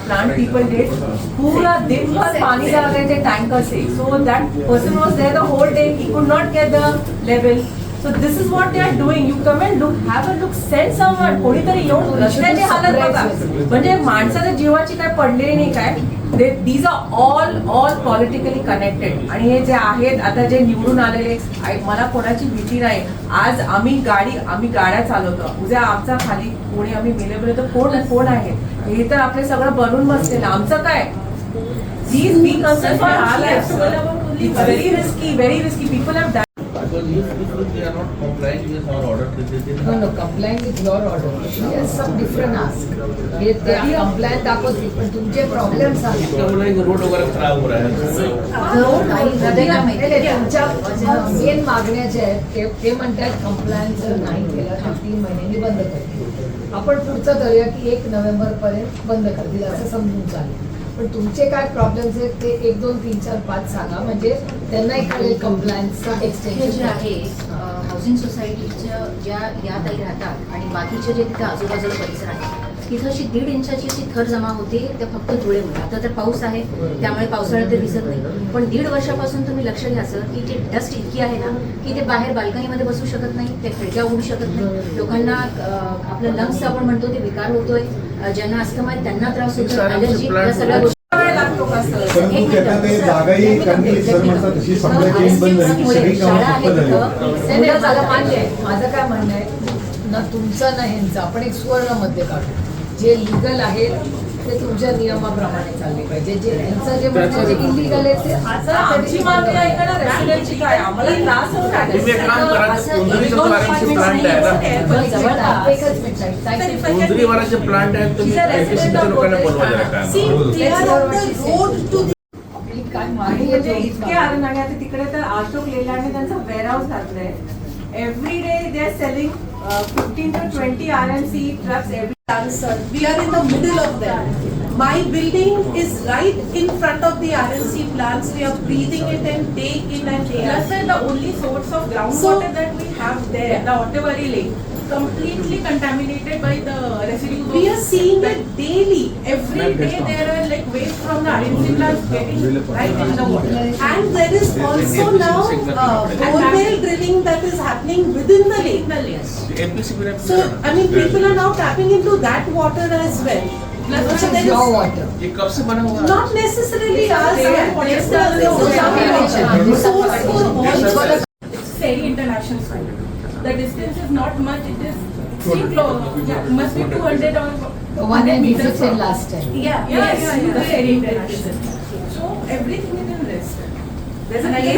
plant people did. पूरा दिन भर पानी डाल रहे थे tanker say. So that person was there the whole day. He could not get the level. So this is what they are doing. You come and look, have a look, send someone. कोणीतरी येऊन रस्त्याची हालत बघा. म्हणजे माणसाच्या जीवाची काय पडलेली नाही काय. These are all politically connected. आणि हे जे आहेत आता जे निवडून आलेले, मला कोणाची भीती नाही. आज आम्ही गाड्या चालवतो. उद्या आमचा खाली कोणी आम्ही मेले तर कोण आहे. हे तर आपले सगळं बनून बसलेलं. आमचं काय. These be concerned for our lives. It's very risky. People have died. If they are not complying with our order, No, complying with your order. Yes, some different ask. They are compliant दाखवतील पण तुमचे problems आहेत. Road वगैरे खराब हो रहा है. तुमच्या मेन मागण्या ज्या आहेत ते म्हणतात कंप्लायन्स नाही केलं तर 3 महिन्यांनी बंद करतील. आपण पुढचं धरूया की 1 नोव्हेंबर पर्यंत बंद करतील असं समजून चालेल. पण तुमचे काय प्रॉब्लेम्स आहेत ते 1, 2, 3, 4, 5 सांगा म्हणजे त्यांनाही कळेल कंप्लायन्सचा हे जे आहे हाऊसिंग सोसायटीच्या ज्या या ताई राहतात आणि बाकीचे जे तिथं आजूबाजूला परिसर आहे तिथं अशी 1.5 इंचाची अशी थर जमा होते त्या फक्त धुळेमुळे. आता तर पाऊस आहे त्यामुळे पावसाळ्यात ते दिसत नाही. पण 1.5 वर्षापासून तुम्ही लक्ष घ्यायचं की ते डस्ट इतकी आहे ना की ते बाहेर बाल्कनीमध्ये बसू शकत नाही, त्या खिडक्या उडू शकत नाही. लोकांना आपलं लंग्स आपण म्हणतो ते विकार होतोय. ज्यांना अस्थमा आहे त्यांना त्रास होतो, ॲलर्जी, या सगळ्या गोष्टी. माझं काय म्हणणं आहे ना तुमचं ना ह्यांचं आपण एक सुवर्ण मध्ये काढू. जे लिगल आहे ते तुमच्या नियमाप्रमाणे चालले पाहिजे. जे यांचं जे म्हणणं जे इलिगल आहे ते आमची मागणी ऐका ना. रेसिडेंटची काय आम्हाला त्रास होत आहे. तुम्ही एक काम करा, कोंदरीचं प्लांट आहे ना, कोंदरीवाराचे प्लांट आहेत तुम्ही एपीसीच्या लोकांना बोलवा जरा. काय म्हणजे इतके आरण आणि आता तिकडे तर अशोक लेलँडने त्यांचा वेअरहाऊस घातलाय. Every day they are selling 15 to 20 RMC trucks every. Sir, we are in the middle of them. My building is right in front of the RNC plants. We are breathing it in day in and day out. Plus the only source of groundwater that we have there, the Ottawari Lake, completely contaminated by the residues. We are seeing it daily. Every day there are like waste from the RNC plants getting right in the water. And there is also now borewell drilling that is happening within the lake. So, I mean, people are now tapping into that water as well. Plus your water. ये कब से बना हुआ है? Not necessarily us. It's very international school. The distance is not much. It is still close. Yeah, must be 200 or 100 meters said last time. Yeah. The very international. So everything is in risk. There's a